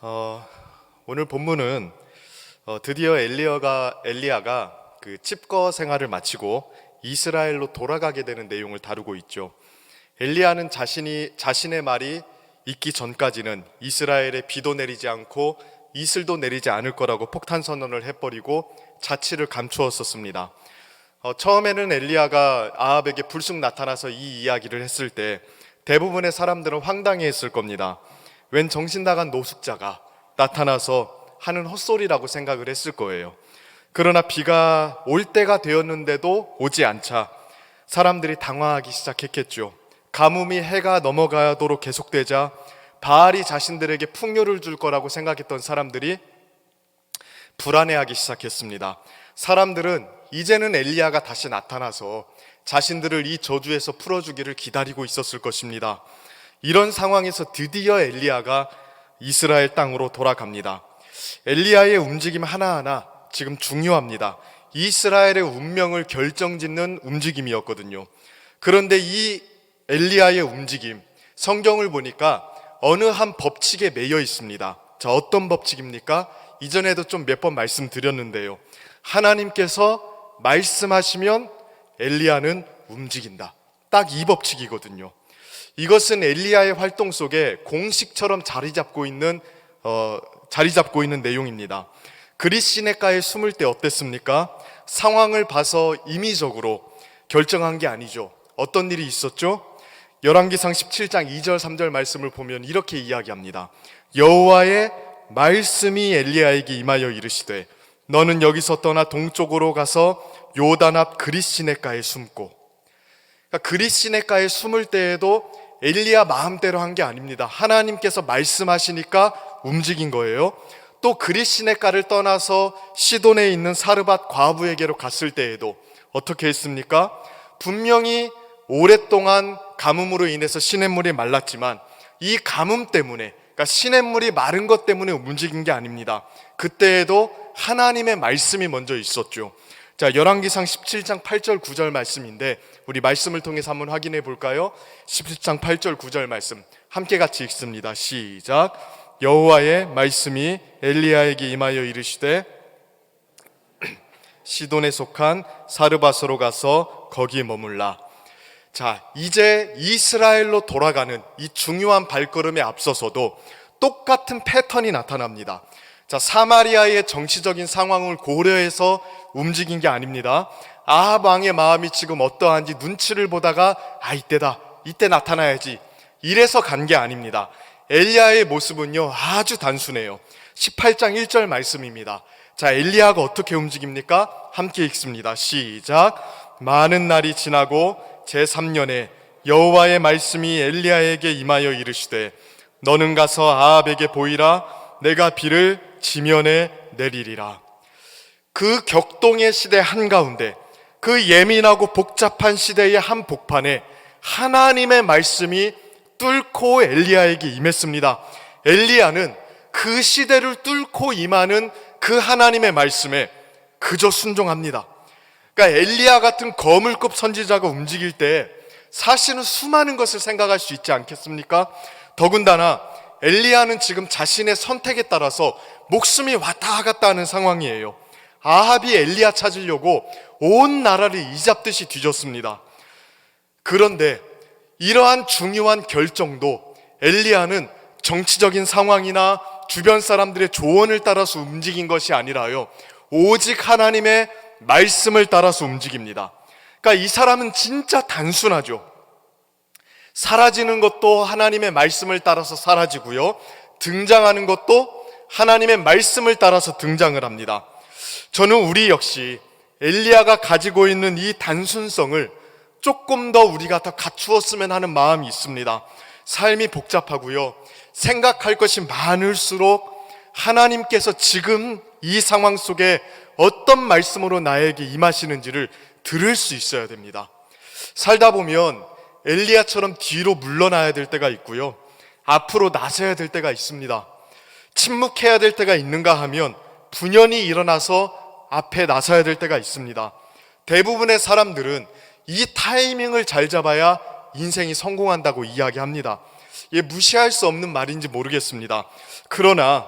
어, 오늘 본문은 드디어 엘리야가 그 칩거 생활을 마치고 이스라엘로 돌아가게 되는 내용을 다루고 있죠. 엘리야는 자신의 말이 있기 전까지는 이스라엘에 비도 내리지 않고 이슬도 내리지 않을 거라고 폭탄 선언을 해버리고 자취를 감추었었습니다. 처음에는 엘리야가 아합에게 불쑥 나타나서 이 이야기를 했을 때 대부분의 사람들은 황당해했을 겁니다. 웬 정신 나간 노숙자가 나타나서 하는 헛소리라고 생각을 했을 거예요. 그러나 비가 올 때가 되었는데도 오지 않자 사람들이 당황하기 시작했겠죠. 가뭄이 해가 넘어가도록 계속되자 바알이 자신들에게 풍요를 줄 거라고 생각했던 사람들이 불안해하기 시작했습니다. 사람들은 이제는 엘리야가 다시 나타나서 자신들을 이 저주에서 풀어주기를 기다리고 있었을 것입니다. 이런 상황에서 드디어 엘리야가 이스라엘 땅으로 돌아갑니다. 엘리야의 움직임 하나하나 지금 중요합니다. 이스라엘의 운명을 결정짓는 움직임이었거든요. 그런데 이 엘리야의 움직임, 성경을 보니까 어느 한 법칙에 매여 있습니다. 자, 어떤 법칙입니까? 이전에도 좀 몇 번 말씀드렸는데요. 하나님께서 말씀하시면 엘리야는 움직인다. 딱 이 법칙이거든요. 이것은 엘리야의 활동 속에 공식처럼 자리 잡고 있는 내용입니다. 그릿 시내가에 숨을 때 어땠습니까? 상황을 봐서 임의적으로 결정한 게 아니죠. 어떤 일이 있었죠? 열왕기상 17장 2절 3절 말씀을 보면 이렇게 이야기합니다. 여호와의 말씀이 엘리야에게 임하여 이르시되 너는 여기서 떠나 동쪽으로 가서 요단 앞 그릿 시내가에 숨고. 그러니까 그릿 시내가에 숨을 때에도 엘리야 마음대로 한 게 아닙니다. 하나님께서 말씀하시니까 움직인 거예요. 또 그릿 시내가를 떠나서 시돈에 있는 사르밧 과부에게로 갔을 때에도 어떻게 했습니까? 분명히 오랫동안 가뭄으로 인해서 시냇물이 말랐지만 이 가뭄 때문에, 그러니까 시냇물이 마른 것 때문에 움직인 게 아닙니다. 그때에도 하나님의 말씀이 먼저 있었죠. 자, 열왕기상 17장 8절 9절 말씀인데 우리 말씀을 통해서 한번 확인해 볼까요? 17장 8절 9절 말씀 함께 같이 읽습니다. 시작. 여호와의 말씀이 엘리야에게 임하여 이르시되 시돈에 속한 사르밧으로 가서 거기 머물라. 자, 이제 이스라엘로 돌아가는 이 중요한 발걸음에 앞서서도 똑같은 패턴이 나타납니다. 자, 사마리아의 정치적인 상황을 고려해서 움직인 게 아닙니다. 아합 왕의 마음이 지금 어떠한지 눈치를 보다가 이때다, 이때 나타나야지, 이래서 간 게 아닙니다. 엘리야의 모습은요 아주 단순해요. 18장 1절 말씀입니다. 자, 엘리야가 어떻게 움직입니까? 함께 읽습니다. 시작. 많은 날이 지나고 제3년에 여호와의 말씀이 엘리야에게 임하여 이르시되 너는 가서 아합에게 보이라. 내가 비를 지면에 내리리라. 그 격동의 시대 한가운데, 그 예민하고 복잡한 시대의 한복판에 하나님의 말씀이 뚫고 엘리야에게 임했습니다. 엘리야는 그 시대를 뚫고 임하는 그 하나님의 말씀에 그저 순종합니다. 그러니까 엘리야 같은 거물급 선지자가 움직일 때 사실은 수많은 것을 생각할 수 있지 않겠습니까? 더군다나 엘리야는 지금 자신의 선택에 따라서 목숨이 왔다 갔다 하는 상황이에요. 아합이 엘리야 찾으려고 온 나라를 이잡듯이 뒤졌습니다. 그런데 이러한 중요한 결정도 엘리야는 정치적인 상황이나 주변 사람들의 조언을 따라서 움직인 것이 아니라요, 오직 하나님의 말씀을 따라서 움직입니다. 그러니까 이 사람은 진짜 단순하죠. 사라지는 것도 하나님의 말씀을 따라서 사라지고요, 등장하는 것도 하나님의 말씀을 따라서 등장을 합니다. 저는 우리 역시 엘리야가 가지고 있는 이 단순성을 조금 더 우리가 더 갖추었으면 하는 마음이 있습니다. 삶이 복잡하고요, 생각할 것이 많을수록 하나님께서 지금 이 상황 속에 어떤 말씀으로 나에게 임하시는지를 들을 수 있어야 됩니다. 살다 보면 엘리야처럼 뒤로 물러나야 될 때가 있고요, 앞으로 나서야 될 때가 있습니다. 침묵해야 될 때가 있는가 하면 분연히 일어나서 앞에 나서야 될 때가 있습니다. 대부분의 사람들은 이 타이밍을 잘 잡아야 인생이 성공한다고 이야기합니다. 무시할 수 없는 말인지 모르겠습니다. 그러나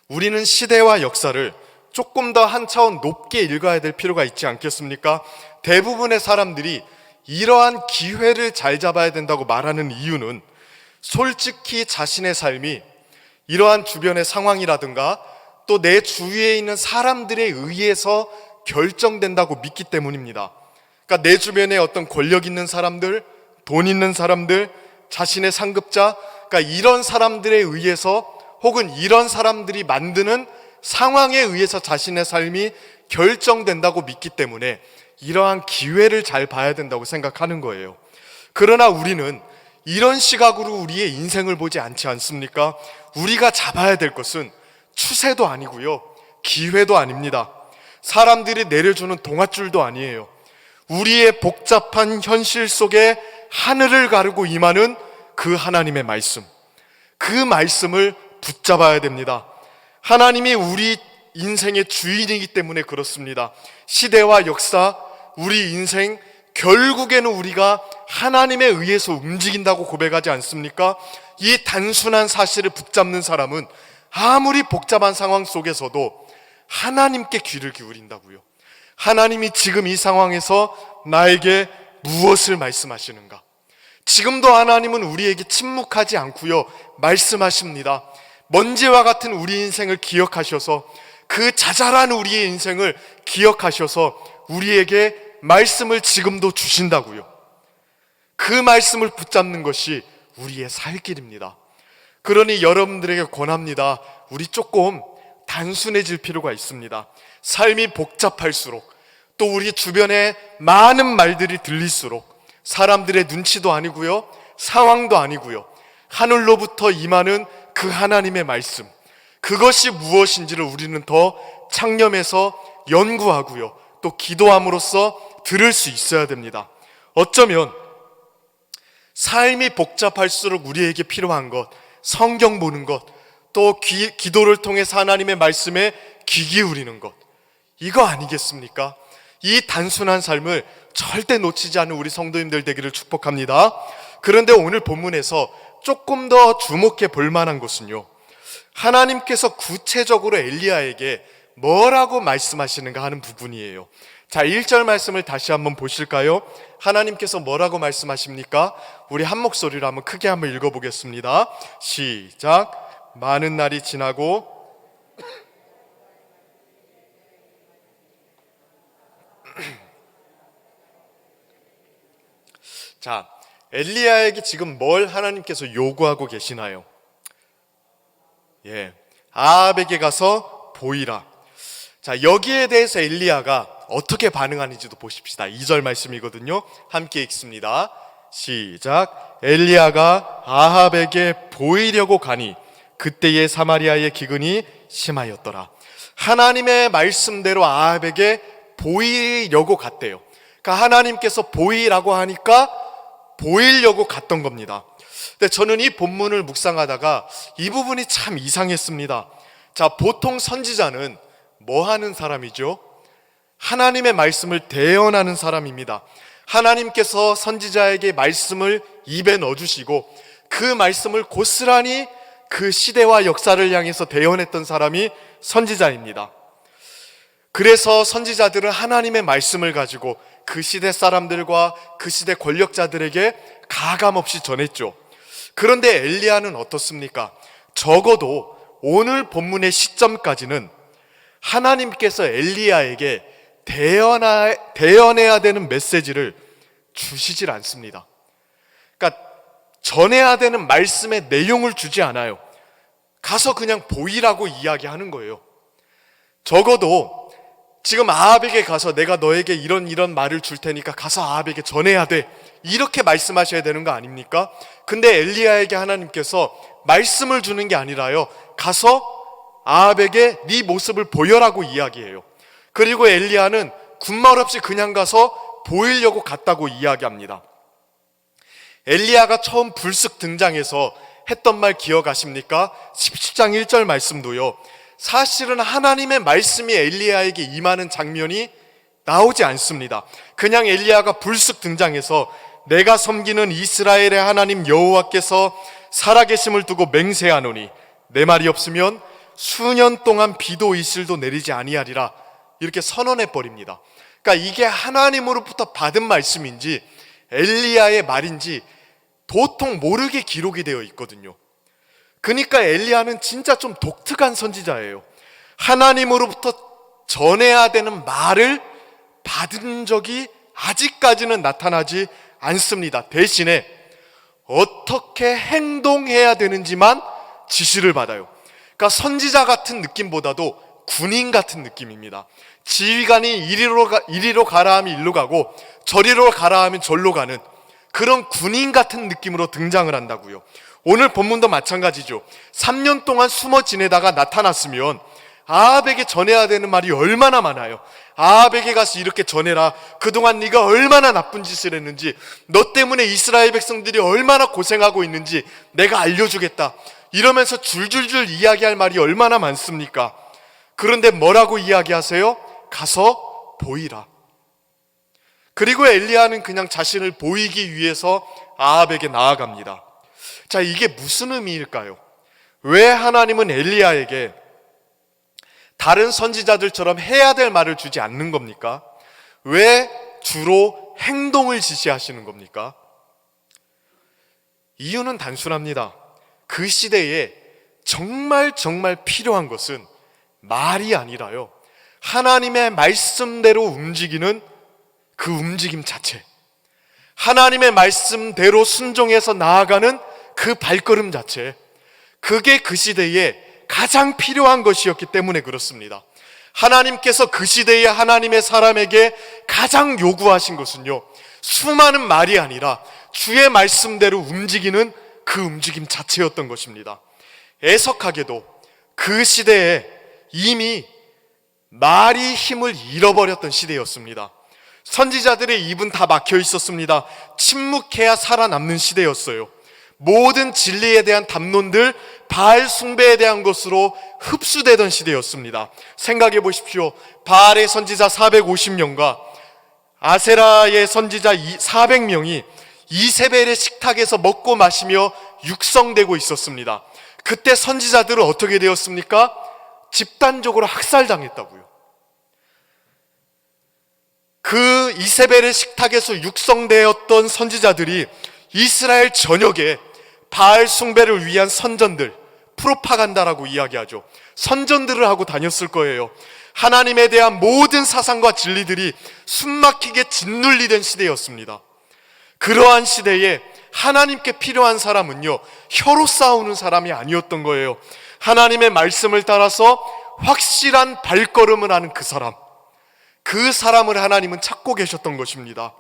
우리는 시대와 역사를 조금 더 한 차원 높게 읽어야 될 필요가 있지 않겠습니까? 대부분의 사람들이 이러한 기회를 잘 잡아야 된다고 말하는 이유는 솔직히 자신의 삶이 이러한 주변의 상황이라든가 또 내 주위에 있는 사람들에 의해서 결정된다고 믿기 때문입니다. 그러니까 내 주변에 어떤 권력 있는 사람들, 돈 있는 사람들, 자신의 상급자, 그러니까 이런 사람들에 의해서 혹은 이런 사람들이 만드는 상황에 의해서 자신의 삶이 결정된다고 믿기 때문에 이러한 기회를 잘 봐야 된다고 생각하는 거예요. 그러나 우리는 이런 시각으로 우리의 인생을 보지 않지 않습니까? 우리가 잡아야 될 것은 추세도 아니고요, 기회도 아닙니다. 사람들이 내려주는 동아줄도 아니에요. 우리의 복잡한 현실 속에 하늘을 가르고 임하는 그 하나님의 말씀, 그 말씀을 붙잡아야 됩니다. 하나님이 우리 인생의 주인이기 때문에 그렇습니다. 시대와 역사, 우리 인생, 결국에는 우리가 하나님에 의해서 움직인다고 고백하지 않습니까? 이 단순한 사실을 붙잡는 사람은 아무리 복잡한 상황 속에서도 하나님께 귀를 기울인다고요. 하나님이 지금 이 상황에서 나에게 무엇을 말씀하시는가? 지금도 하나님은 우리에게 침묵하지 않고요, 말씀하십니다. 먼지와 같은 우리 인생을 기억하셔서, 그 자잘한 우리의 인생을 기억하셔서 우리에게 말씀을 지금도 주신다고요. 그 말씀을 붙잡는 것이 우리의 살 길입니다. 그러니 여러분들에게 권합니다. 우리 조금 단순해질 필요가 있습니다. 삶이 복잡할수록, 또 우리 주변에 많은 말들이 들릴수록 사람들의 눈치도 아니고요, 상황도 아니고요, 하늘로부터 임하는 그 하나님의 말씀, 그것이 무엇인지를 우리는 더 창념해서 연구하고요, 또 기도함으로써 들을 수 있어야 됩니다. 어쩌면 삶이 복잡할수록 우리에게 필요한 것, 성경 보는 것, 또 기도를 통해서 하나님의 말씀에 귀 기울이는 것, 이거 아니겠습니까? 이 단순한 삶을 절대 놓치지 않는 우리 성도님들 되기를 축복합니다. 그런데 오늘 본문에서 조금 더 주목해 볼 만한 것은요, 하나님께서 구체적으로 엘리야에게 뭐라고 말씀하시는가 하는 부분이에요. 자, 1절 말씀을 다시 한번 보실까요? 하나님께서 뭐라고 말씀하십니까? 우리 한 목소리로 한번 크게 한번 읽어보겠습니다. 시작. 많은 날이 지나고 자, 엘리야에게 지금 뭘 하나님께서 요구하고 계시나요? 아합에게 가서 보이라. 자, 여기에 대해서 엘리야가 어떻게 반응하는지도 보십시다. 2절 말씀이거든요. 함께 읽습니다. 시작. 엘리야가 아합에게 보이려고 가니 그때의 사마리아의 기근이 심하였더라. 하나님의 말씀대로 아합에게 보이려고 갔대요. 그러니까 하나님께서 보이라고 하니까 보이려고 갔던 겁니다. 근데 저는 이 본문을 묵상하다가 이 부분이 참 이상했습니다. 자, 보통 선지자는 뭐 하는 사람이죠? 하나님의 말씀을 대언하는 사람입니다. 하나님께서 선지자에게 말씀을 입에 넣어주시고 그 말씀을 고스란히 그 시대와 역사를 향해서 대언했던 사람이 선지자입니다. 그래서 선지자들은 하나님의 말씀을 가지고 그 시대 사람들과 그 시대 권력자들에게 가감없이 전했죠. 그런데 엘리야는 어떻습니까? 적어도 오늘 본문의 시점까지는 하나님께서 엘리야에게 대언해야 되는 메시지를 주시질 않습니다. 그러니까 전해야 되는 말씀의 내용을 주지 않아요. 가서 그냥 보이라고 이야기하는 거예요. 적어도 지금 아합에게 가서 내가 너에게 이런 말을 줄 테니까 가서 아합에게 전해야 돼, 이렇게 말씀하셔야 되는 거 아닙니까? 근데 엘리야에게 하나님께서 말씀을 주는 게 아니라요, 가서 아합에게 네 모습을 보여라고 이야기해요. 그리고 엘리야는 군말 없이 그냥 가서 보이려고 갔다고 이야기합니다. 엘리야가 처음 불쑥 등장해서 했던 말 기억하십니까? 10장 1절 말씀도요, 사실은 하나님의 말씀이 엘리야에게 임하는 장면이 나오지 않습니다. 그냥 엘리야가 불쑥 등장해서 내가 섬기는 이스라엘의 하나님 여호와께서 살아계심을 두고 맹세하노니 내 말이 없으면 수년 동안 비도 이슬도 내리지 아니하리라. 이렇게 선언해 버립니다. 그러니까 이게 하나님으로부터 받은 말씀인지 엘리야의 말인지 도통 모르게 기록이 되어 있거든요. 그러니까 엘리야는 진짜 좀 독특한 선지자예요. 하나님으로부터 전해야 되는 말을 받은 적이 아직까지는 나타나지 않습니다. 대신에 어떻게 행동해야 되는지만 지시를 받아요. 그러니까 선지자 같은 느낌보다도 군인 같은 느낌입니다. 지휘관이 이리로 가라 하면 이리로 가고 저리로 가라 하면 절로 가는 그런 군인 같은 느낌으로 등장을 한다고요. 오늘 본문도 마찬가지죠. 3년 동안 숨어 지내다가 나타났으면 아합에게 전해야 되는 말이 얼마나 많아요. 아합에게 가서 이렇게 전해라. 그동안 네가 얼마나 나쁜 짓을 했는지, 너 때문에 이스라엘 백성들이 얼마나 고생하고 있는지 내가 알려주겠다. 이러면서 줄줄줄 이야기할 말이 얼마나 많습니까? 그런데 뭐라고 이야기하세요? 가서 보이라. 그리고 엘리야는 그냥 자신을 보이기 위해서 아합에게 나아갑니다. 자, 이게 무슨 의미일까요? 왜 하나님은 엘리야에게 다른 선지자들처럼 해야 될 말을 주지 않는 겁니까? 왜 주로 행동을 지시하시는 겁니까? 이유는 단순합니다. 그 시대에 정말 필요한 것은 말이 아니라요, 하나님의 말씀대로 움직이는 그 움직임 자체, 하나님의 말씀대로 순종해서 나아가는 그 발걸음 자체, 그게 그 시대에 가장 필요한 것이었기 때문에 그렇습니다. 하나님께서 그 시대의 하나님의 사람에게 가장 요구하신 것은요, 수많은 말이 아니라 주의 말씀대로 움직이는 그 움직임 자체였던 것입니다. 애석하게도 그 시대에 이미 말이 힘을 잃어버렸던 시대였습니다. 선지자들의 입은 다 막혀 있었습니다. 침묵해야 살아남는 시대였어요. 모든 진리에 대한 담론들, 바알 숭배에 대한 것으로 흡수되던 시대였습니다. 생각해 보십시오. 바알의 선지자 450명과 아세라의 선지자 400명이 이세벨의 식탁에서 먹고 마시며 육성되고 있었습니다. 그때 선지자들은 어떻게 되었습니까? 집단적으로 학살당했다고요. 그 이세벨의 식탁에서 육성되었던 선지자들이 이스라엘 전역에 바알 숭배를 위한 선전들, 프로파간다라고 이야기하죠. 선전들을 하고 다녔을 거예요. 하나님에 대한 모든 사상과 진리들이 숨막히게 짓눌리던 시대였습니다. 그러한 시대에 하나님께 필요한 사람은요, 혀로 싸우는 사람이 아니었던 거예요. 하나님의 말씀을 따라서 확실한 발걸음을 하는 그 사람, 그 사람을 하나님은 찾고 계셨던 것입니다.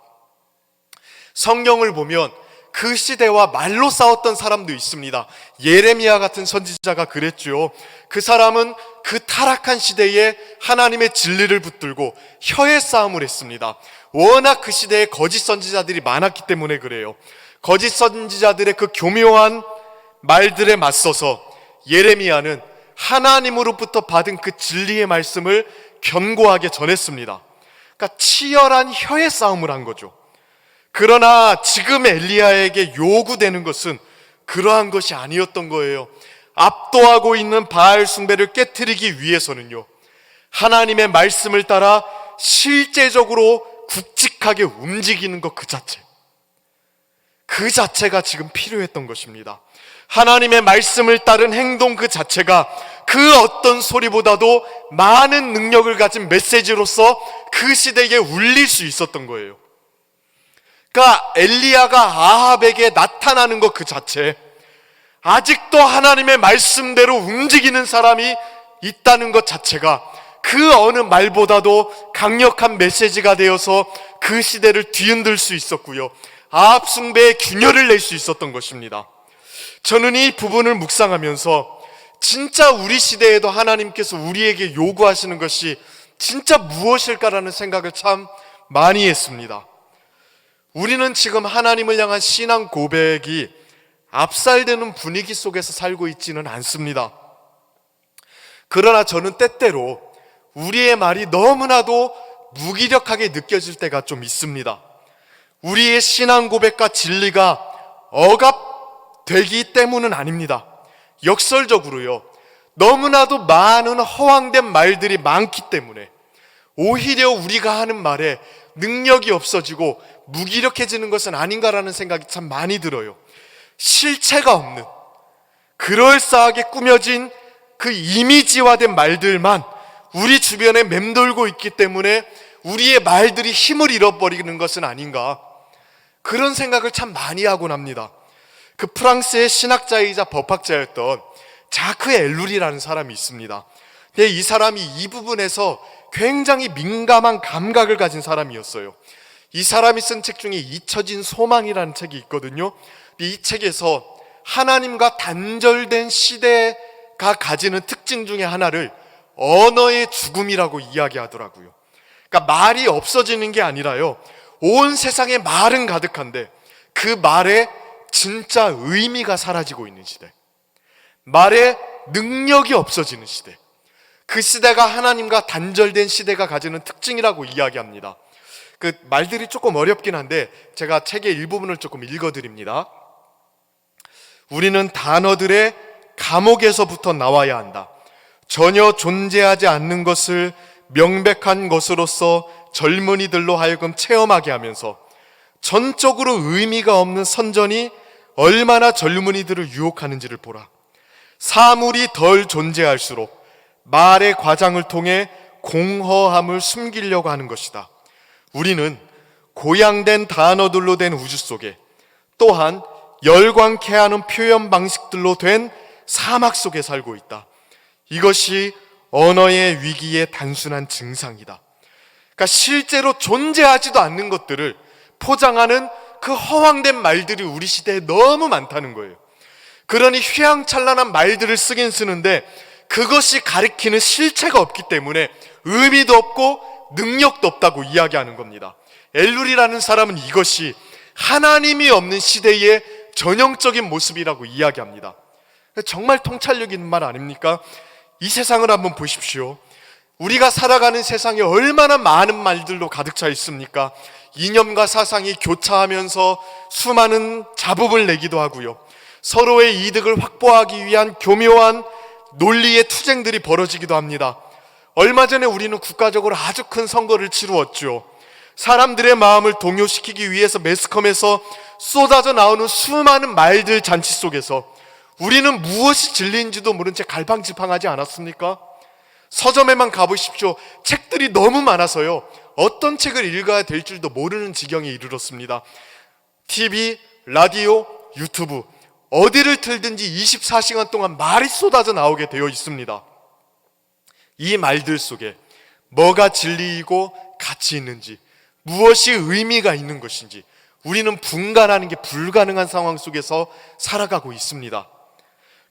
성경을 보면 그 시대와 말로 싸웠던 사람도 있습니다. 예레미야 같은 선지자가 그랬죠. 그 사람은 그 타락한 시대에 하나님의 진리를 붙들고 혀의 싸움을 했습니다. 워낙 그 시대에 거짓 선지자들이 많았기 때문에 그래요. 거짓 선지자들의 그 교묘한 말들에 맞서서 예레미야는 하나님으로부터 받은 그 진리의 말씀을 견고하게 전했습니다. 그러니까 치열한 혀의 싸움을 한 거죠. 그러나 지금 엘리야에게 요구되는 것은 그러한 것이 아니었던 거예요. 압도하고 있는 바알 숭배를 깨트리기 위해서는요, 하나님의 말씀을 따라 실제적으로 굵직하게 움직이는 것 그 자체, 그 자체가 지금 필요했던 것입니다. 하나님의 말씀을 따른 행동 그 자체가 그 어떤 소리보다도 많은 능력을 가진 메시지로서 그 시대에 울릴 수 있었던 거예요. 그러니까 엘리야가 아합에게 나타나는 것 그 자체, 아직도 하나님의 말씀대로 움직이는 사람이 있다는 것 자체가 그 어느 말보다도 강력한 메시지가 되어서 그 시대를 뒤흔들 수 있었고요, 아합 숭배의 균열을 낼 수 있었던 것입니다. 저는 이 부분을 묵상하면서 진짜 우리 시대에도 하나님께서 우리에게 요구하시는 것이 진짜 무엇일까라는 생각을 참 많이 했습니다. 우리는 지금 하나님을 향한 신앙 고백이 압살되는 분위기 속에서 살고 있지는 않습니다. 그러나 저는 때때로 우리의 말이 너무나도 무기력하게 느껴질 때가 좀 있습니다. 우리의 신앙 고백과 진리가 억압되기 때문은 아닙니다. 역설적으로요, 너무나도 많은 허황된 말들이 많기 때문에 오히려 우리가 하는 말에 능력이 없어지고 무기력해지는 것은 아닌가라는 생각이 참 많이 들어요. 실체가 없는, 그럴싸하게 꾸며진 그 이미지화된 말들만 우리 주변에 맴돌고 있기 때문에 우리의 말들이 힘을 잃어버리는 것은 아닌가, 그런 생각을 참 많이 하곤 합니다. 그 프랑스의 신학자이자 법학자였던 자크 엘룰이라는 사람이 있습니다. 근데 이 사람이 이 부분에서 굉장히 민감한 감각을 가진 사람이었어요. 이 사람이 쓴 책 중에 잊혀진 소망이라는 책이 있거든요. 이 책에서 하나님과 단절된 시대가 가지는 특징 중에 하나를 언어의 죽음이라고 이야기하더라고요. 그러니까 말이 없어지는 게 아니라요, 온 세상에 말은 가득한데 그 말에 진짜 의미가 사라지고 있는 시대, 말에 능력이 없어지는 시대, 그 시대가 하나님과 단절된 시대가 가지는 특징이라고 이야기합니다. 그 말들이 조금 어렵긴 한데 제가 책의 일부분을 조금 읽어드립니다. 우리는 단어들의 감옥에서부터 나와야 한다. 전혀 존재하지 않는 것을 명백한 것으로서 젊은이들로 하여금 체험하게 하면서 전적으로 의미가 없는 선전이 얼마나 젊은이들을 유혹하는지를 보라. 사물이 덜 존재할수록 말의 과장을 통해 공허함을 숨기려고 하는 것이다. 우리는 고양된 단어들로 된 우주 속에, 또한 열광케 하는 표현 방식들로 된 사막 속에 살고 있다. 이것이 언어의 위기의 단순한 증상이다. 그러니까 실제로 존재하지도 않는 것들을 포장하는 그 허황된 말들이 우리 시대에 너무 많다는 거예요. 그러니 휘황찬란한 말들을 쓰긴 쓰는데 그것이 가리키는 실체가 없기 때문에 의미도 없고 능력도 없다고 이야기하는 겁니다. 엘룰이라는 사람은 이것이 하나님이 없는 시대의 전형적인 모습이라고 이야기합니다. 정말 통찰력 있는 말 아닙니까? 이 세상을 한번 보십시오. 우리가 살아가는 세상에 얼마나 많은 말들로 가득 차 있습니까? 이념과 사상이 교차하면서 수많은 자법을 내기도 하고요, 서로의 이득을 확보하기 위한 교묘한 논리의 투쟁들이 벌어지기도 합니다. 얼마 전에 우리는 국가적으로 아주 큰 선거를 치루었죠. 사람들의 마음을 동요시키기 위해서 매스컴에서 쏟아져 나오는 수많은 말들 잔치 속에서 우리는 무엇이 진리인지도 모른 채 갈팡질팡하지 않았습니까? 서점에만 가보십시오. 책들이 너무 많아서요, 어떤 책을 읽어야 될 줄도 모르는 지경에 이르렀습니다. TV, 라디오, 유튜브, 어디를 틀든지 24시간 동안 말이 쏟아져 나오게 되어 있습니다. 이 말들 속에 뭐가 진리이고 가치 있는지, 무엇이 의미가 있는 것인지 우리는 분간하는 게 불가능한 상황 속에서 살아가고 있습니다.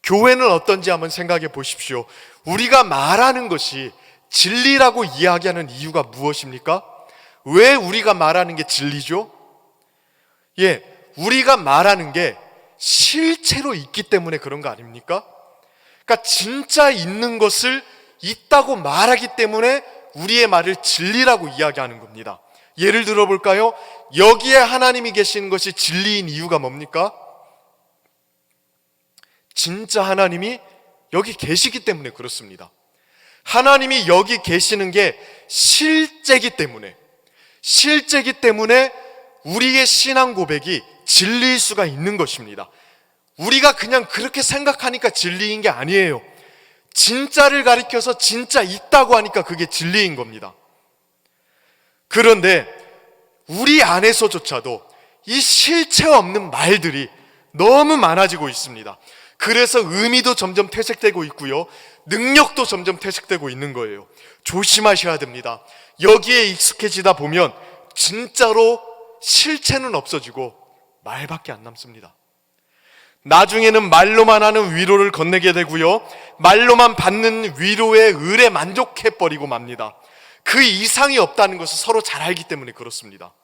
교회는 어떤지 한번 생각해 보십시오. 우리가 말하는 것이 진리라고 이야기하는 이유가 무엇입니까? 왜 우리가 말하는 게 진리죠? 우리가 말하는 게 실체로 있기 때문에 그런 거 아닙니까? 그러니까 진짜 있는 것을 있다고 말하기 때문에 우리의 말을 진리라고 이야기하는 겁니다. 예를 들어 볼까요? 여기에 하나님이 계시는 것이 진리인 이유가 뭡니까? 진짜 하나님이 여기 계시기 때문에 그렇습니다. 하나님이 여기 계시는 게 실제기 때문에 우리의 신앙 고백이 진리일 수가 있는 것입니다. 우리가 그냥 그렇게 생각하니까 진리인 게 아니에요. 진짜를 가리켜서 진짜 있다고 하니까 그게 진리인 겁니다. 그런데 우리 안에서조차도 이 실체 없는 말들이 너무 많아지고 있습니다. 그래서 의미도 점점 퇴색되고 있고요, 능력도 점점 퇴색되고 있는 거예요. 조심하셔야 됩니다. 여기에 익숙해지다 보면 진짜로 실체는 없어지고 말밖에 안 남습니다. 나중에는 말로만 하는 위로를 건네게 되고요, 말로만 받는 위로의 을에 만족해버리고 맙니다. 그 이상이 없다는 것을 서로 잘 알기 때문에 그렇습니다.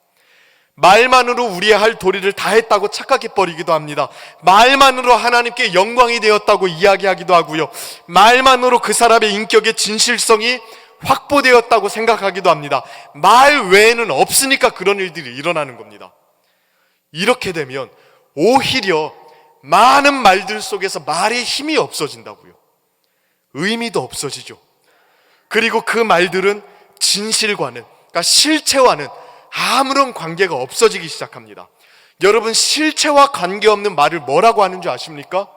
말만으로 우리의 할 도리를 다 했다고 착각해버리기도 합니다. 말만으로 하나님께 영광이 되었다고 이야기하기도 하고요, 말만으로 그 사람의 인격의 진실성이 확보되었다고 생각하기도 합니다. 말 외에는 없으니까 그런 일들이 일어나는 겁니다. 이렇게 되면 오히려 많은 말들 속에서 말의 힘이 없어진다고요. 의미도 없어지죠. 그리고 그 말들은 진실과는, 그러니까 실체와는 아무런 관계가 없어지기 시작합니다. 여러분, 실체와 관계없는 말을 뭐라고 하는 줄 아십니까?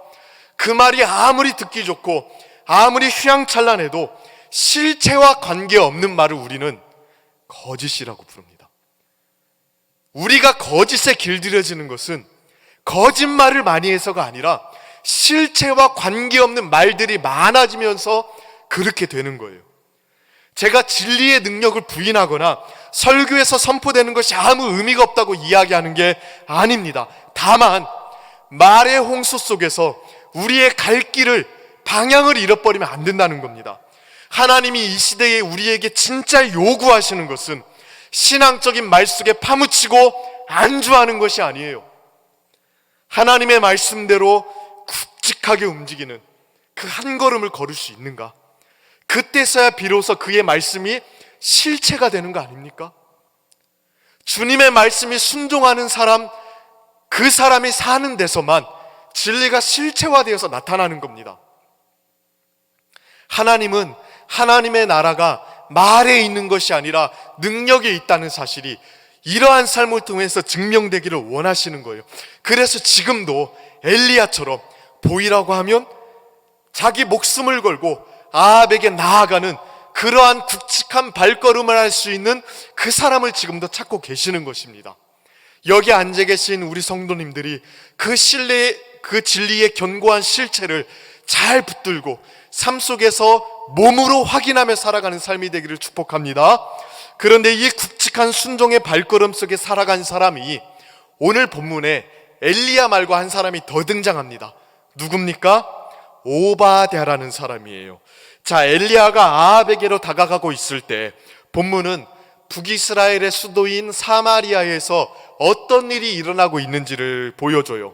그 말이 아무리 듣기 좋고 아무리 휘황찬란해도 실체와 관계없는 말을 우리는 거짓이라고 부릅니다. 우리가 거짓에 길들여지는 것은 거짓말을 많이 해서가 아니라 실체와 관계없는 말들이 많아지면서 그렇게 되는 거예요. 제가 진리의 능력을 부인하거나 설교에서 선포되는 것이 아무 의미가 없다고 이야기하는 게 아닙니다. 다만 말의 홍수 속에서 우리의 갈 길을, 방향을 잃어버리면 안 된다는 겁니다. 하나님이 이 시대에 우리에게 진짜 요구하시는 것은 신앙적인 말 속에 파묻히고 안주하는 것이 아니에요. 하나님의 말씀대로 굵직하게 움직이는 그 한 걸음을 걸을 수 있는가? 그때서야 비로소 그의 말씀이 실체가 되는 거 아닙니까? 주님의 말씀이 순종하는 사람, 그 사람이 사는 데서만 진리가 실체화되어서 나타나는 겁니다. 하나님은 하나님의 나라가 말에 있는 것이 아니라 능력에 있다는 사실이 이러한 삶을 통해서 증명되기를 원하시는 거예요. 그래서 지금도 엘리야처럼 보이라고 하면 자기 목숨을 걸고 아합에게 나아가는 그러한 굵직한 발걸음을 할 수 있는 그 사람을 지금도 찾고 계시는 것입니다. 여기 앉아 계신 우리 성도님들이 그 진리의 견고한 실체를 잘 붙들고 삶 속에서 몸으로 확인하며 살아가는 삶이 되기를 축복합니다. 그런데 이 굵직한 순종의 발걸음 속에 살아간 사람이 오늘 본문에 엘리야 말고 한 사람이 더 등장합니다. 누굽니까? 오바댜라는 사람이에요. 자, 엘리야가 아합에게로 다가가고 있을 때 본문은 북이스라엘의 수도인 사마리아에서 어떤 일이 일어나고 있는지를 보여줘요.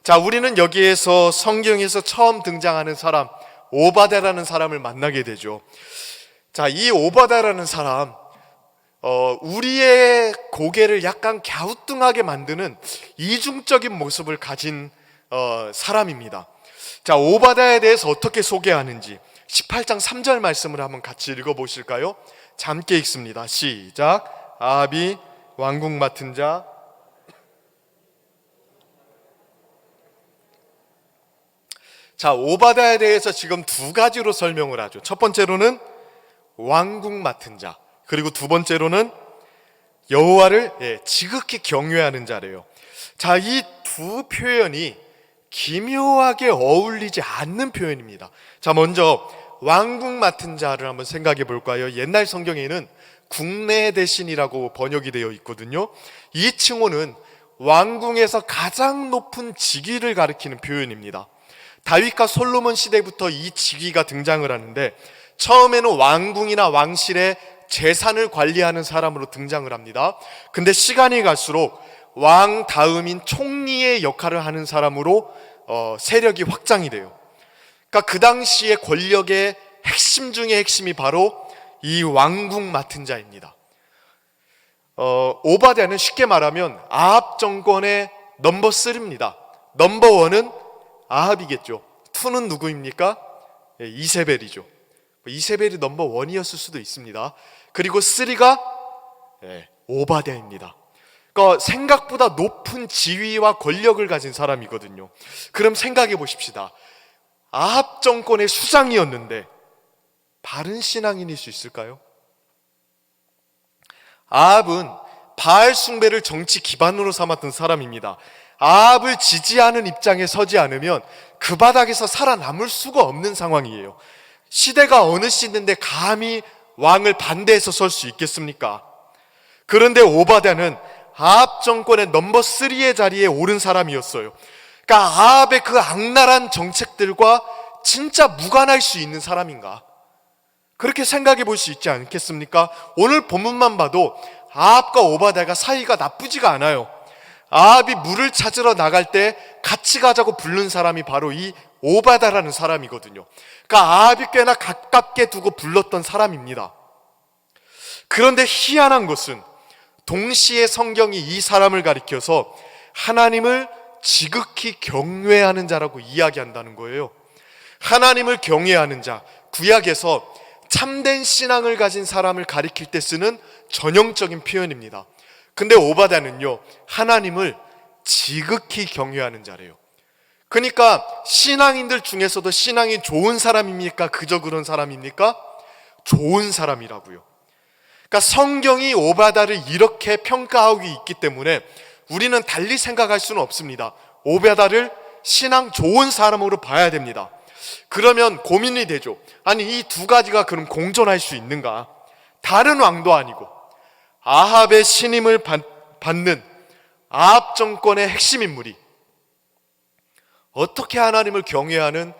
자, 우리는 여기에서 성경에서 처음 등장하는 사람 오바댜라는 사람을 만나게 되죠. 자, 이 오바댜라는 사람, 우리의 고개를 약간 갸우뚱하게 만드는 이중적인 모습을 가진 사람입니다. 자, 오바댜에 대해서 어떻게 소개하는지 18장 3절 말씀을 한번 같이 읽어보실까요? 자, 함께 읽습니다. 시작. 아합이 왕궁 맡은 자, 자, 오바댜에 대해서 지금 두 가지로 설명을 하죠. 첫 번째로는 왕궁 맡은 자, 그리고 두 번째로는 여호와를 지극히 경외하는 자래요. 자, 이 두 표현이 기묘하게 어울리지 않는 표현입니다. 자, 먼저 왕궁 맡은 자를 한번 생각해 볼까요? 옛날 성경에는 국내 대신이라고 번역이 되어 있거든요. 이 칭호는 왕궁에서 가장 높은 직위를 가리키는 표현입니다. 다윗과 솔로몬 시대부터 이 직위가 등장을 하는데 처음에는 왕궁이나 왕실의 재산을 관리하는 사람으로 등장을 합니다. 근데 시간이 갈수록 왕 다음인 총리의 역할을 하는 사람으로 세력이 확장이 돼요. 그러니까 그 당시의 권력의 핵심 중의 핵심이 바로 이 왕궁 맡은 자입니다. 오바댜는 쉽게 말하면 아합 정권의 넘버 3입니다. 넘버 1은 아합이겠죠. 2는 누구입니까? 이세벨이죠. 이세벨이 넘버 1이었을 수도 있습니다. 그리고 3가 오바댜입니다. 그러니까 생각보다 높은 지위와 권력을 가진 사람이거든요. 그럼 생각해 보십시다. 아합 정권의 수장이었는데 바른 신앙인일 수 있을까요? 아합은 바알 숭배를 정치 기반으로 삼았던 사람입니다. 아합을 지지하는 입장에 서지 않으면 그 바닥에서 살아남을 수가 없는 상황이에요. 시대가 어느 시대인데 감히 왕을 반대해서 설 수 있겠습니까? 그런데 오바댜는 아합 정권의 넘버 3의 자리에 오른 사람이었어요. 그러니까 아합의 그 악랄한 정책들과 진짜 무관할 수 있는 사람인가? 그렇게 생각해 볼 수 있지 않겠습니까? 오늘 본문만 봐도 아합과 오바댜가 사이가 나쁘지가 않아요. 아합이 물을 찾으러 나갈 때 같이 가자고 부른 사람이 바로 이 오바댜라는 사람이거든요. 그러니까 아합이 꽤나 가깝게 두고 불렀던 사람입니다. 그런데 희한한 것은 동시에 성경이 이 사람을 가리켜서 하나님을 지극히 경외하는 자라고 이야기한다는 거예요. 하나님을 경외하는 자, 구약에서 참된 신앙을 가진 사람을 가리킬 때 쓰는 전형적인 표현입니다. 근데 오바댜는요, 하나님을 지극히 경외하는 자래요. 그러니까 신앙인들 중에서도 신앙이 좋은 사람입니까? 그저 그런 사람입니까? 좋은 사람이라고요. 그러니까 성경이 오바댜를 이렇게 평가하고 있기 때문에 우리는 달리 생각할 수는 없습니다. 오바댜를 신앙 좋은 사람으로 봐야 됩니다. 그러면 고민이 되죠. 아니, 이 두 가지가 그럼 공존할 수 있는가? 다른 왕도 아니고 아합의 신임을 받는 아합 정권의 핵심 인물이 어떻게 하나님을 경외하는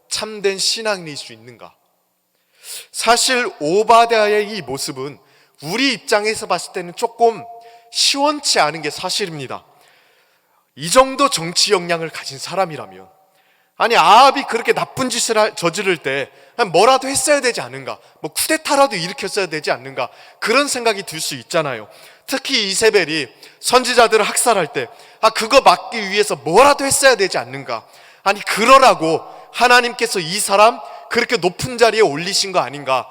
참된 신앙인일 수 있는가? 사실 오바댜의 이 모습은 우리 입장에서 봤을 때는 조금 시원치 않은 게 사실입니다. 이 정도 정치 역량을 가진 사람이라면, 아니 아합이 그렇게 나쁜 짓을 저지를 때 뭐라도 했어야 되지 않는가, 뭐 쿠데타라도 일으켰어야 되지 않는가, 그런 생각이 들 수 있잖아요. 특히 이세벨이 선지자들을 학살할 때 그거 막기 위해서 뭐라도 했어야 되지 않는가. 아니 그러라고 하나님께서 이 사람 그렇게 높은 자리에 올리신 거 아닌가.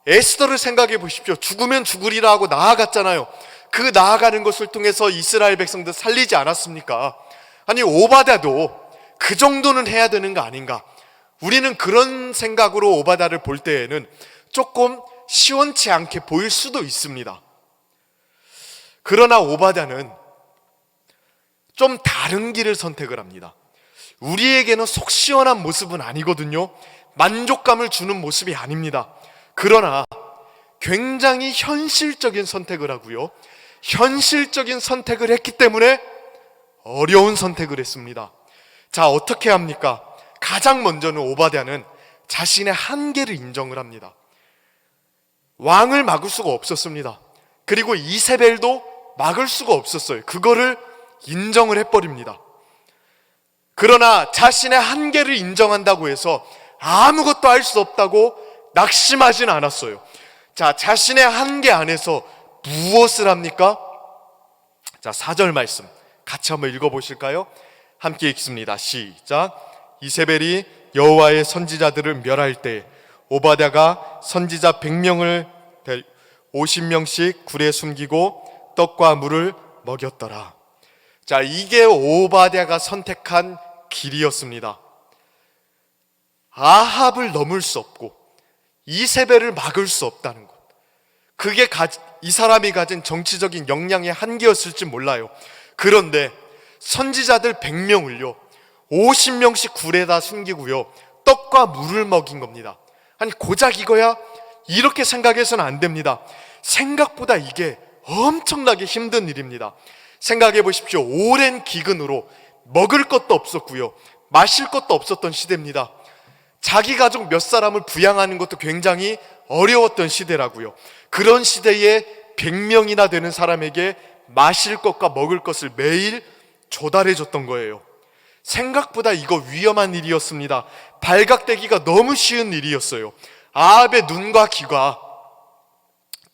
에스더를 생각해 보십시오. 죽으면 죽으리라 하고 나아갔잖아요. 그 나아가는 것을 통해서 이스라엘 백성들 살리지 않았습니까? 아니 오바댜도 그 정도는 해야 되는 거 아닌가. 우리는 그런 생각으로 오바댜를 볼 때에는 조금 시원치 않게 보일 수도 있습니다. 그러나 오바댜는 좀 다른 길을 선택을 합니다. 우리에게는 속 시원한 모습은 아니거든요. 만족감을 주는 모습이 아닙니다. 그러나 굉장히 현실적인 선택을 하고요, 현실적인 선택을 했기 때문에 어려운 선택을 했습니다. 자, 어떻게 합니까? 가장 먼저는 오바댜는 자신의 한계를 인정을 합니다. 왕을 막을 수가 없었습니다. 그리고 이세벨도 막을 수가 없었어요. 그거를 인정을 해버립니다. 그러나 자신의 한계를 인정한다고 해서 아무것도 할 수 없다고 낙심하진 않았어요. 자, 자신의 한계 안에서 무엇을 합니까? 자, 4절 말씀 같이 한번 읽어보실까요? 함께 읽습니다. 시작. 이세벨이 여호와의 선지자들을 멸할 때 오바댜가 선지자 100명을 50명씩 굴에 숨기고 떡과 물을 먹였더라. 자, 이게 오바댜가 선택한 길이었습니다. 아합을 넘을 수 없고 이세벨을 막을 수 없다는 것, 그게 이 사람이 가진 정치적인 역량의 한계였을지 몰라요. 그런데 선지자들 100명을요 50명씩 굴에다 숨기고요 떡과 물을 먹인 겁니다. 아니 고작 이거야? 이렇게 생각해서는 안 됩니다. 생각보다 이게 엄청나게 힘든 일입니다. 생각해 보십시오. 오랜 기근으로 먹을 것도 없었고요 마실 것도 없었던 시대입니다. 자기 가족 몇 사람을 부양하는 것도 굉장히 어려웠던 시대라고요. 그런 시대에 100명이나 되는 사람에게 마실 것과 먹을 것을 매일 조달해 줬던 거예요. 생각보다 이거 위험한 일이었습니다. 발각되기가 너무 쉬운 일이었어요. 아합의 눈과 귀가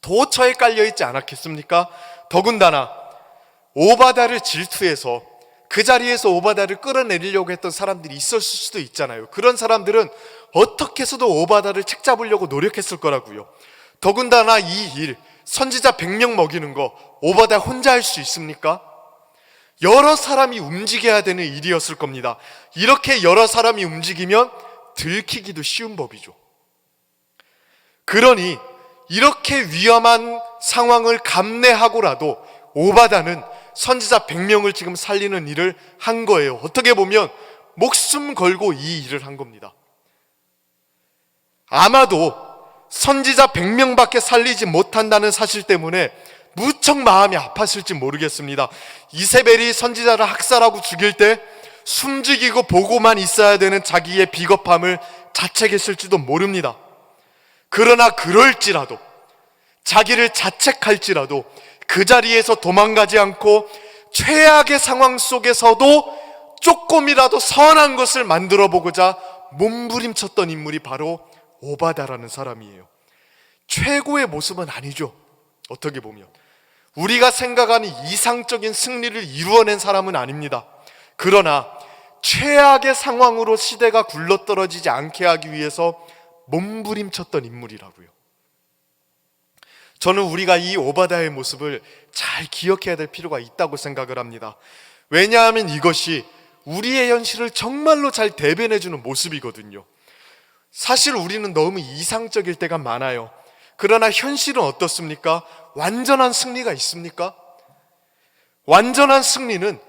도처에 깔려있지 않았겠습니까? 더군다나 오바댜를 질투해서 그 자리에서 오바댜를 끌어내리려고 했던 사람들이 있었을 수도 있잖아요. 그런 사람들은 어떻게 해서도 오바댜를 책잡으려고 노력했을 거라고요. 더군다나 이 일, 선지자 100명 먹이는 거 오바댜 혼자 할 수 있습니까? 여러 사람이 움직여야 되는 일이었을 겁니다. 이렇게 여러 사람이 움직이면 들키기도 쉬운 법이죠. 그러니 이렇게 위험한 상황을 감내하고라도 오바댜는 선지자 100명을 지금 살리는 일을 한 거예요. 어떻게 보면 목숨 걸고 이 일을 한 겁니다. 아마도 선지자 100명밖에 살리지 못한다는 사실 때문에 무척 마음이 아팠을지 모르겠습니다. 이세벨이 선지자를 학살하고 죽일 때 숨죽이고 보고만 있어야 되는 자기의 비겁함을 자책했을지도 모릅니다. 그러나 그럴지라도, 자기를 자책할지라도 그 자리에서 도망가지 않고 최악의 상황 속에서도 조금이라도 선한 것을 만들어 보고자 몸부림쳤던 인물이 바로 오바댜라는 사람이에요. 최고의 모습은 아니죠. 어떻게 보면 우리가 생각하는 이상적인 승리를 이루어낸 사람은 아닙니다. 그러나 최악의 상황으로 시대가 굴러떨어지지 않게 하기 위해서 몸부림쳤던 인물이라고요. 저는 우리가 이 오바댜의 모습을 잘 기억해야 될 필요가 있다고 생각을 합니다. 왜냐하면 이것이 우리의 현실을 정말로 잘 대변해주는 모습이거든요. 사실 우리는 너무 이상적일 때가 많아요. 그러나 현실은 어떻습니까? 완전한 승리가 있습니까? 완전한 승리는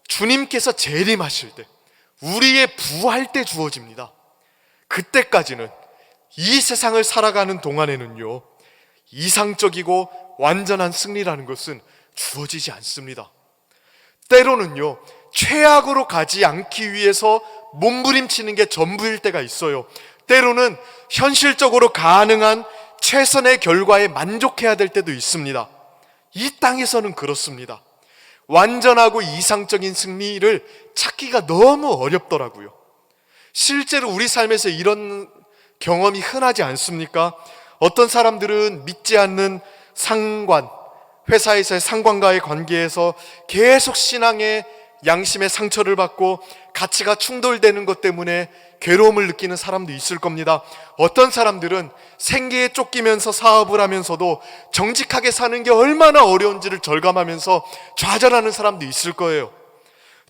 주님께서 재림하실 때, 우리의 부활 때 주어집니다. 그때까지는 이 세상을 살아가는 동안에는요, 이상적이고 완전한 승리라는 것은 주어지지 않습니다. 때로는요, 최악으로 가지 않기 위해서 몸부림치는 게 전부일 때가 있어요. 때로는 현실적으로 가능한 최선의 결과에 만족해야 될 때도 있습니다. 이 땅에서는 그렇습니다. 완전하고 이상적인 승리를 찾기가 너무 어렵더라고요. 실제로 우리 삶에서 이런 경험이 흔하지 않습니까? 어떤 사람들은 믿지 않는 상관, 회사에서의 상관과의 관계에서 계속 신앙의 양심의 상처를 받고 가치가 충돌되는 것 때문에 괴로움을 느끼는 사람도 있을 겁니다. 어떤 사람들은 생계에 쫓기면서 사업을 하면서도 정직하게 사는 게 얼마나 어려운지를 절감하면서 좌절하는 사람도 있을 거예요.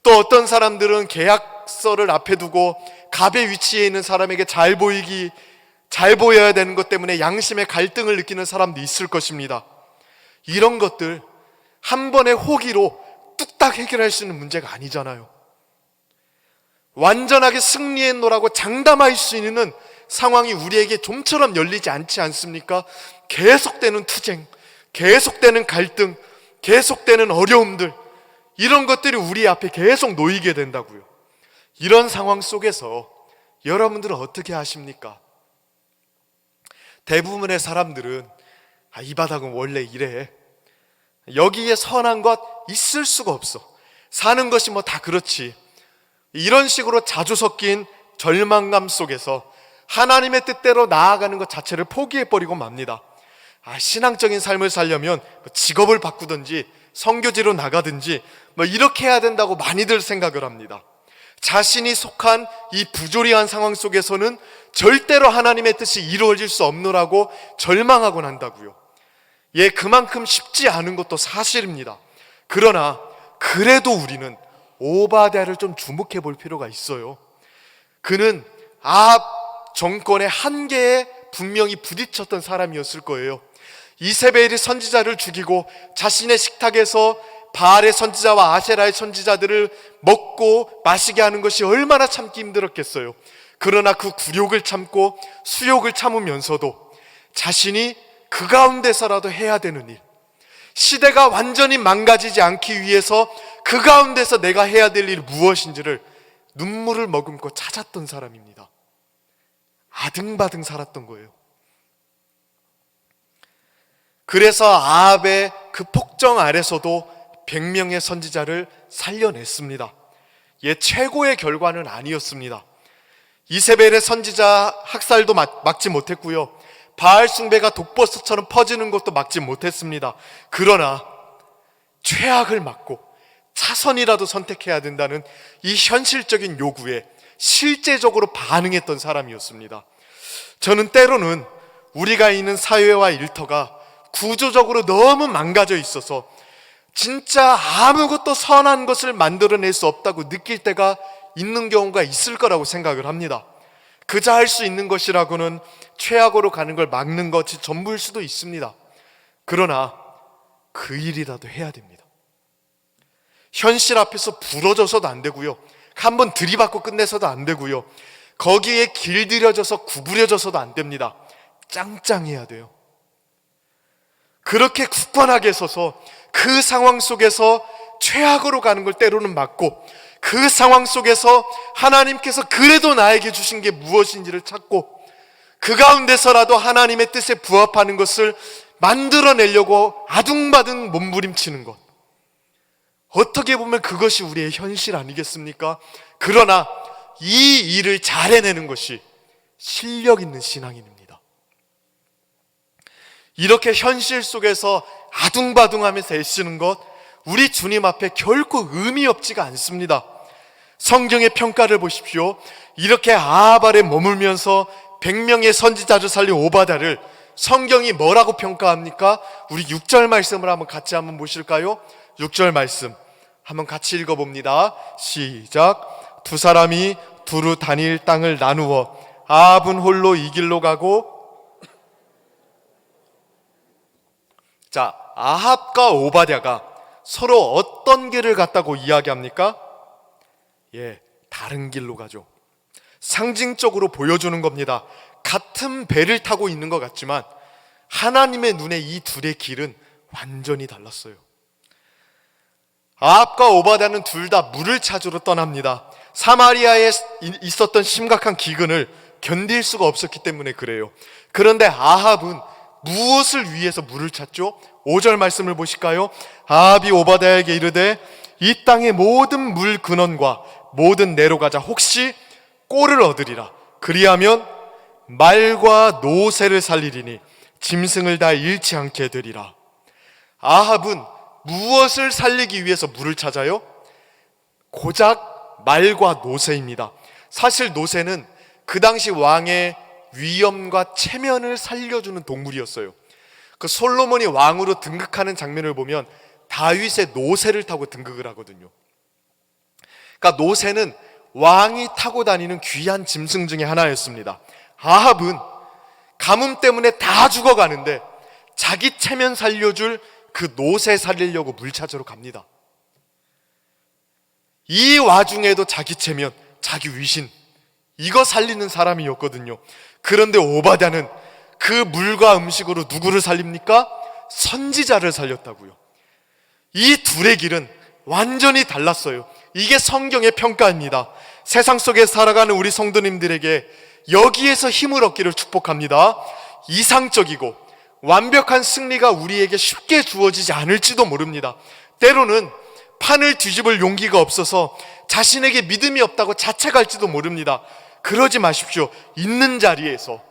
또 어떤 사람들은 계약서를 앞에 두고 갑의 위치에 있는 사람에게 잘 보여야 되는 것 때문에 양심의 갈등을 느끼는 사람도 있을 것입니다. 이런 것들 한 번의 호기로 뚝딱 해결할 수 있는 문제가 아니잖아요. 완전하게 승리했노라고 장담할 수 있는 상황이 우리에게 좀처럼 열리지 않지 않습니까? 계속되는 투쟁, 계속되는 갈등, 계속되는 어려움들, 이런 것들이 우리 앞에 계속 놓이게 된다고요. 이런 상황 속에서 여러분들은 어떻게 하십니까? 대부분의 사람들은 이 바닥은 원래 이래, 여기에 선한 것 있을 수가 없어, 사는 것이 뭐 다 그렇지, 이런 식으로 자주 섞인 절망감 속에서 하나님의 뜻대로 나아가는 것 자체를 포기해버리고 맙니다. 신앙적인 삶을 살려면 직업을 바꾸든지 선교지로 나가든지 이렇게 해야 된다고 많이들 생각을 합니다. 자신이 속한 이 부조리한 상황 속에서는 절대로 하나님의 뜻이 이루어질 수 없노라고 절망하곤 한다고요. 그만큼 쉽지 않은 것도 사실입니다. 그러나 그래도 우리는 오바댜를 좀 주목해 볼 필요가 있어요. 그는 아합 정권의 한계에 분명히 부딪혔던 사람이었을 거예요. 이세벨이 선지자를 죽이고 자신의 식탁에서 바알의 선지자와 아세라의 선지자들을 먹고 마시게 하는 것이 얼마나 참기 힘들었겠어요. 그러나 그 굴욕을 참고 수욕을 참으면서도 자신이 그 가운데서라도 해야 되는 일, 시대가 완전히 망가지지 않기 위해서 그 가운데서 내가 해야 될 일이 무엇인지를 눈물을 머금고 찾았던 사람입니다. 아등바등 살았던 거예요. 그래서 아합의 그 폭정 아래서도 100명의 선지자를 살려냈습니다. 최고의 결과는 아니었습니다. 이세벨의 선지자 학살도 막지 못했고요, 바알 숭배가 독버섯처럼 퍼지는 것도 막지 못했습니다. 그러나 최악을 막고 차선이라도 선택해야 된다는 이 현실적인 요구에 실제적으로 반응했던 사람이었습니다. 저는 때로는 우리가 있는 사회와 일터가 구조적으로 너무 망가져 있어서 진짜 아무것도 선한 것을 만들어낼 수 없다고 느낄 때가 있는 경우가 있을 거라고 생각을 합니다. 그저 할 수 있는 것이라고는 최악으로 가는 걸 막는 것이 전부일 수도 있습니다. 그러나 그 일이라도 해야 됩니다. 현실 앞에서 부러져서도 안 되고요, 한번 들이받고 끝내서도 안 되고요, 거기에 길들여져서 구부려져서도 안 됩니다. 짱짱해야 돼요. 그렇게 굳건하게 서서 그 상황 속에서 최악으로 가는 걸 때로는 막고, 그 상황 속에서 하나님께서 그래도 나에게 주신 게 무엇인지를 찾고, 그 가운데서라도 하나님의 뜻에 부합하는 것을 만들어내려고 아둥바둥 몸부림치는 것, 어떻게 보면 그것이 우리의 현실 아니겠습니까? 그러나 이 일을 잘 해내는 것이 실력 있는 신앙인입니다. 이렇게 현실 속에서 아둥바둥하면서 애쓰는 것, 우리 주님 앞에 결코 의미 없지가 않습니다. 성경의 평가를 보십시오. 이렇게 아합 아래 머물면서 100명의 선지자를 살린 오바댜를 성경이 뭐라고 평가합니까? 우리 6절 말씀을 같이 한번 보실까요? 6절 말씀 한번 같이 읽어봅니다. 시작. 두 사람이 두루 다닐 땅을 나누어 아합은 홀로 이 길로 가고, 자, 아합과 오바댜가 서로 어떤 길을 갔다고 이야기합니까? 다른 길로 가죠. 상징적으로 보여주는 겁니다. 같은 배를 타고 있는 것 같지만 하나님의 눈에 이 둘의 길은 완전히 달랐어요. 아합과 오바댜는 둘 다 물을 찾으러 떠납니다. 사마리아에 있었던 심각한 기근을 견딜 수가 없었기 때문에 그래요. 그런데 아합은 무엇을 위해서 물을 찾죠? 5절 말씀을 보실까요? 아합이 오바댜에게 이르되 이 땅의 모든 물 근원과 모든 내로 가자. 혹시 꼴을 얻으리라. 그리하면 말과 노새를 살리리니 짐승을 다 잃지 않게 되리라. 아합은 무엇을 살리기 위해서 물을 찾아요? 고작 말과 노새입니다. 사실 노새는 그 당시 왕의 위엄과 체면을 살려주는 동물이었어요. 그 솔로몬이 왕으로 등극하는 장면을 보면 다윗의 노새를 타고 등극을 하거든요. 그러니까 노새는 왕이 타고 다니는 귀한 짐승 중에 하나였습니다. 아합은 가뭄 때문에 다 죽어가는데 자기 체면 살려줄 그 노새 살리려고 물 찾으러 갑니다. 이 와중에도 자기 체면, 자기 위신, 이거 살리는 사람이었거든요. 그런데 오바댜는 그 물과 음식으로 누구를 살립니까? 선지자를 살렸다고요. 이 둘의 길은 완전히 달랐어요. 이게 성경의 평가입니다. 세상 속에 살아가는 우리 성도님들에게 여기에서 힘을 얻기를 축복합니다. 이상적이고 완벽한 승리가 우리에게 쉽게 주어지지 않을지도 모릅니다. 때로는 판을 뒤집을 용기가 없어서 자신에게 믿음이 없다고 자책할지도 모릅니다. 그러지 마십시오. 있는 자리에서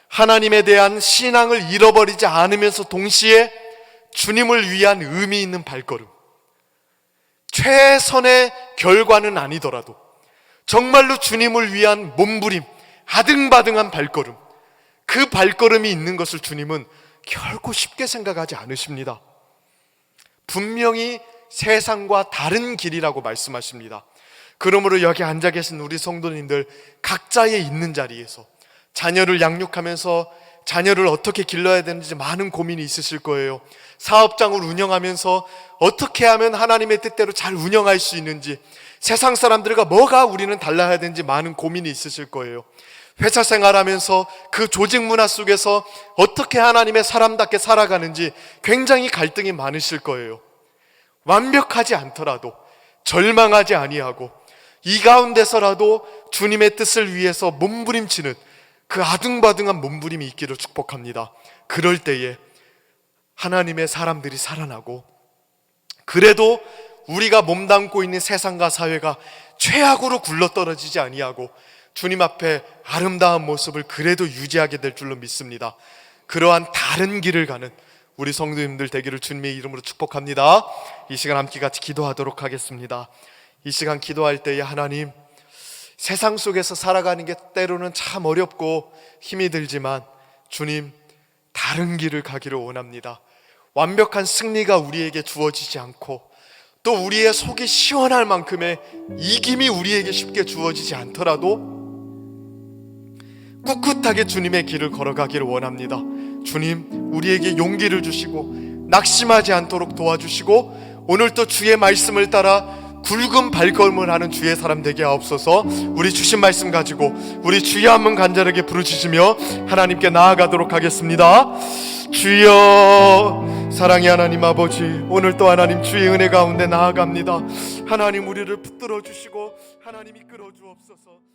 하나님에 대한 신앙을 잃어버리지 않으면서 동시에 주님을 위한 의미 있는 발걸음, 최선의 결과는 아니더라도 정말로 주님을 위한 몸부림, 아등바등한 발걸음, 그 발걸음이 있는 것을 주님은 결코 쉽게 생각하지 않으십니다. 분명히 세상과 다른 길이라고 말씀하십니다. 그러므로 여기 앉아 계신 우리 성도님들 각자의 있는 자리에서 자녀를 양육하면서 자녀를 어떻게 길러야 되는지 많은 고민이 있으실 거예요. 사업장을 운영하면서 어떻게 하면 하나님의 뜻대로 잘 운영할 수 있는지, 세상 사람들과 뭐가 우리는 달라야 되는지 많은 고민이 있으실 거예요. 회사 생활하면서 그 조직 문화 속에서 어떻게 하나님의 사람답게 살아가는지 굉장히 갈등이 많으실 거예요. 완벽하지 않더라도 절망하지 아니하고 이 가운데서라도 주님의 뜻을 위해서 몸부림치는 그 아등바등한 몸부림이 있기를 축복합니다. 그럴 때에 하나님의 사람들이 살아나고, 그래도 우리가 몸담고 있는 세상과 사회가 최악으로 굴러떨어지지 아니하고 주님 앞에 아름다운 모습을 그래도 유지하게 될 줄로 믿습니다. 그러한 다른 길을 가는 우리 성도님들 되기를 주님의 이름으로 축복합니다. 이 시간 함께 같이 기도하도록 하겠습니다. 이 시간 기도할 때에 하나님, 세상 속에서 살아가는 게 때로는 참 어렵고 힘이 들지만 주님, 다른 길을 가기를 원합니다. 완벽한 승리가 우리에게 주어지지 않고 또 우리의 속이 시원할 만큼의 이김이 우리에게 쉽게 주어지지 않더라도 꿋꿋하게 주님의 길을 걸어가기를 원합니다. 주님, 우리에게 용기를 주시고 낙심하지 않도록 도와주시고 오늘도 주의 말씀을 따라 굵은 발걸음을 하는 주의 사람 되게 하옵소서. 우리 주신 말씀 가지고 우리 주여 한번 간절하게 부르짖으며 하나님께 나아가도록 하겠습니다. 주여, 사랑의 하나님 아버지, 오늘 또 하나님 주의 은혜 가운데 나아갑니다. 하나님, 우리를 붙들어 주시고 하나님 이끌어 주옵소서.